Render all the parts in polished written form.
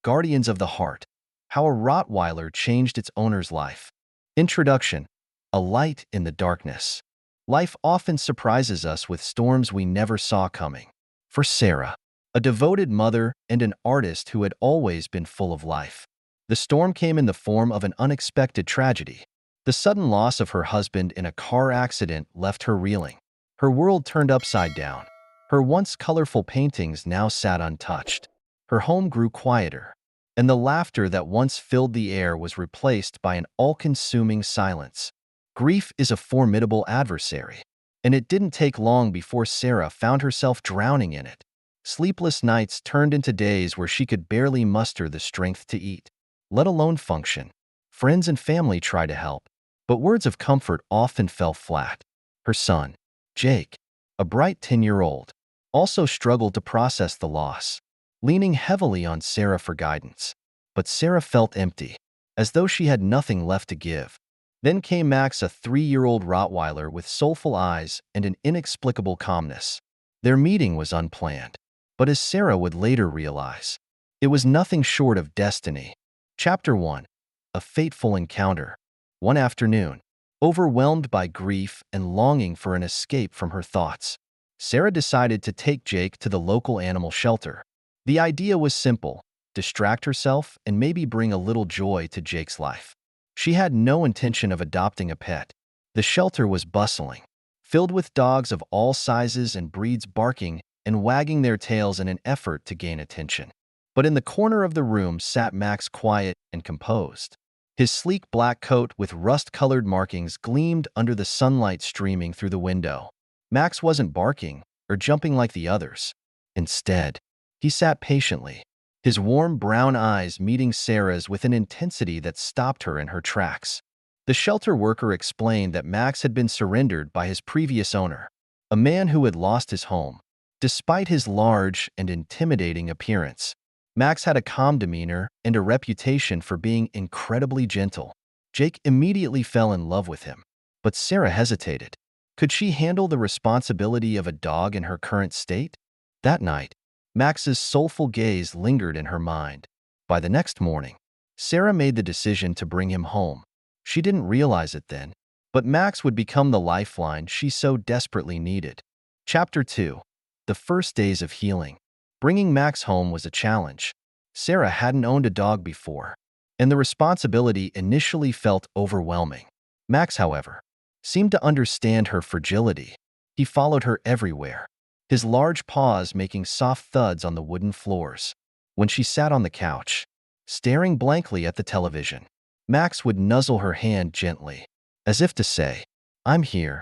Guardians of the Heart. How a Rottweiler changed its owner's life. Introduction. A light in the darkness. Life often surprises us with storms we never saw coming. For Sarah, a devoted mother and an artist who had always been full of life, the storm came in the form of an unexpected tragedy. The sudden loss of her husband in a car accident left her reeling. Her world turned upside down. Her once colorful paintings now sat untouched. Her home grew quieter, and the laughter that once filled the air was replaced by an all-consuming silence. Grief is a formidable adversary, and it didn't take long before Sarah found herself drowning in it. Sleepless nights turned into days where she could barely muster the strength to eat, let alone function. Friends and family tried to help, but words of comfort often fell flat. Her son, Jake, a bright 10-year-old, also struggled to process the loss, leaning heavily on Sarah for guidance. But Sarah felt empty, as though she had nothing left to give. Then came Max, a 3-year-old Rottweiler with soulful eyes and an inexplicable calmness. Their meeting was unplanned, but as Sarah would later realize, it was nothing short of destiny. Chapter 1. A fateful encounter. One afternoon, overwhelmed by grief and longing for an escape from her thoughts, Sarah decided to take Jake to the local animal shelter. The idea was simple: distract herself and maybe bring a little joy to Jake's life. She had no intention of adopting a pet. The shelter was bustling, filled with dogs of all sizes and breeds barking and wagging their tails in an effort to gain attention. But in the corner of the room sat Max, quiet and composed. His sleek black coat with rust-colored markings gleamed under the sunlight streaming through the window. Max wasn't barking or jumping like the others. Instead, he sat patiently, his warm brown eyes meeting Sarah's with an intensity that stopped her in her tracks. The shelter worker explained that Max had been surrendered by his previous owner, a man who had lost his home. Despite his large and intimidating appearance, Max had a calm demeanor and a reputation for being incredibly gentle. Jake immediately fell in love with him, but Sarah hesitated. Could she handle the responsibility of a dog in her current state? That night, Max's soulful gaze lingered in her mind. By the next morning, Sarah made the decision to bring him home. She didn't realize it then, but Max would become the lifeline she so desperately needed. Chapter 2. The first days of healing. Bringing Max home was a challenge. Sarah hadn't owned a dog before, and the responsibility initially felt overwhelming. Max, however, seemed to understand her fragility. He followed her everywhere, his large paws making soft thuds on the wooden floors. When she sat on the couch, staring blankly at the television, Max would nuzzle her hand gently, as if to say, "I'm here."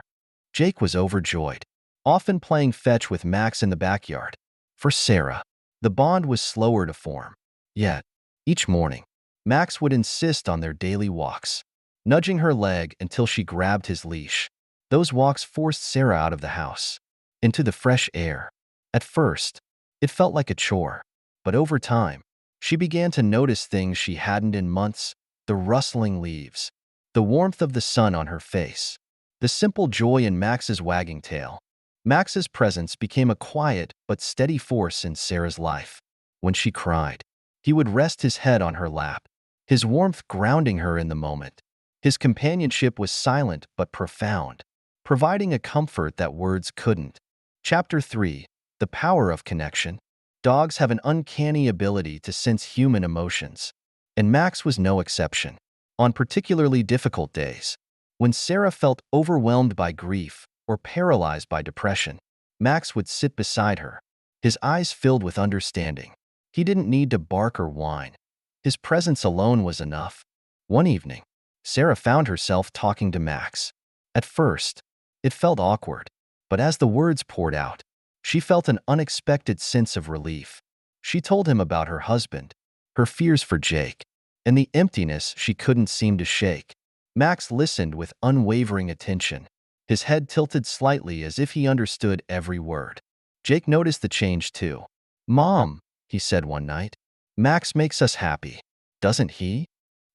Jake was overjoyed, often playing fetch with Max in the backyard. For Sarah, the bond was slower to form. Yet, each morning, Max would insist on their daily walks, nudging her leg until she grabbed his leash. Those walks forced Sarah out of the house, into the fresh air. At first, it felt like a chore, but over time, she began to notice things she hadn't in months: the rustling leaves, the warmth of the sun on her face, the simple joy in Max's wagging tail. Max's presence became a quiet but steady force in Sarah's life. When she cried, he would rest his head on her lap, his warmth grounding her in the moment. His companionship was silent but profound, providing a comfort that words couldn't. Chapter 3. The power of connection. Dogs have an uncanny ability to sense human emotions, and Max was no exception. On particularly difficult days, when Sarah felt overwhelmed by grief or paralyzed by depression, Max would sit beside her, his eyes filled with understanding. He didn't need to bark or whine. His presence alone was enough. One evening, Sarah found herself talking to Max. At first, it felt awkward, but as the words poured out, she felt an unexpected sense of relief. She told him about her husband, her fears for Jake, and the emptiness she couldn't seem to shake. Max listened with unwavering attention, his head tilted slightly as if he understood every word. Jake noticed the change too. "Mom," he said one night, "Max makes us happy, doesn't he?"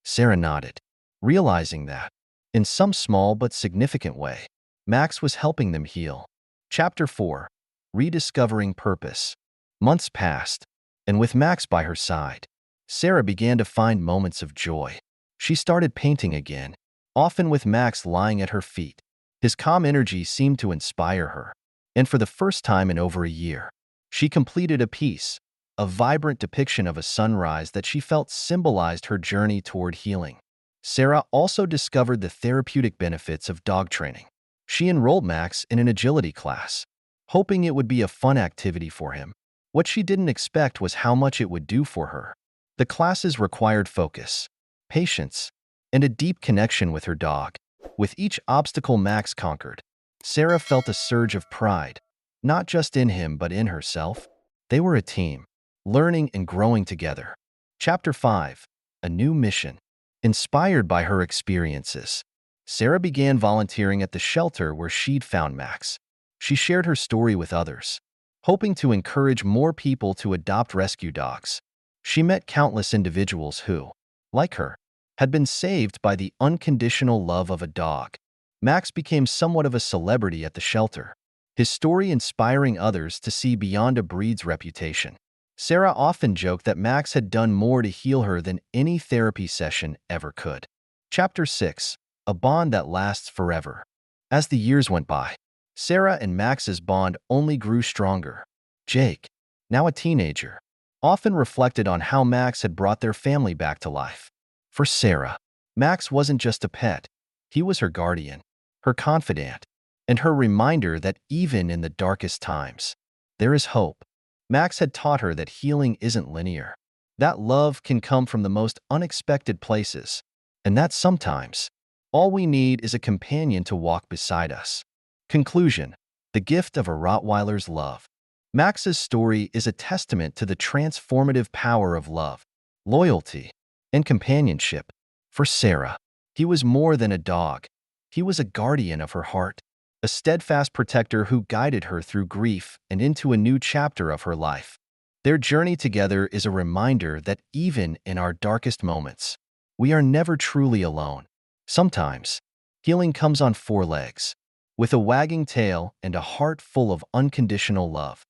Sarah nodded, realizing that, in some small but significant way, Max was helping them heal. Chapter 4. Rediscovering purpose. Months passed, and with Max by her side, Sarah began to find moments of joy. She started painting again, often with Max lying at her feet. His calm energy seemed to inspire her, and for the first time in over a year, she completed a piece, a vibrant depiction of a sunrise that she felt symbolized her journey toward healing. Sarah also discovered the therapeutic benefits of dog training. She enrolled Max in an agility class, hoping it would be a fun activity for him. What she didn't expect was how much it would do for her. The classes required focus, patience, and a deep connection with her dog. With each obstacle Max conquered, Sarah felt a surge of pride, not just in him but in herself. They were a team, learning and growing together. Chapter 5. A New Mission. Inspired by her experiences, Sarah began volunteering at the shelter where she'd found Max. She shared her story with others, hoping to encourage more people to adopt rescue dogs. She met countless individuals who, like her, had been saved by the unconditional love of a dog. Max became somewhat of a celebrity at the shelter, his story inspiring others to see beyond a breed's reputation. Sarah often joked that Max had done more to heal her than any therapy session ever could. Chapter 6. A Bond That Lasts Forever. As the years went by, Sarah and Max's bond only grew stronger. Jake, now a teenager, often reflected on how Max had brought their family back to life. For Sarah, Max wasn't just a pet. He was her guardian, her confidant, and her reminder that even in the darkest times, there is hope. Max had taught her that healing isn't linear, that love can come from the most unexpected places, and that sometimes, all we need is a companion to walk beside us. Conclusion. The gift of a Rottweiler's love. Max's story is a testament to the transformative power of love, loyalty, and companionship. For Sarah, he was more than a dog. He was a guardian of her heart, a steadfast protector who guided her through grief and into a new chapter of her life. Their journey together is a reminder that even in our darkest moments, we are never truly alone. Sometimes, healing comes on four legs, with a wagging tail and a heart full of unconditional love.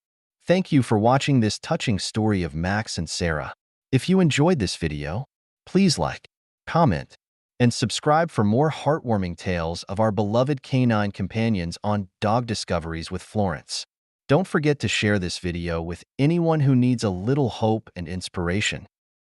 Thank you for watching this touching story of Max and Sarah. If you enjoyed this video, please like, comment, and subscribe for more heartwarming tales of our beloved canine companions on Dog Discoveries with Florence. Don't forget to share this video with anyone who needs a little hope and inspiration.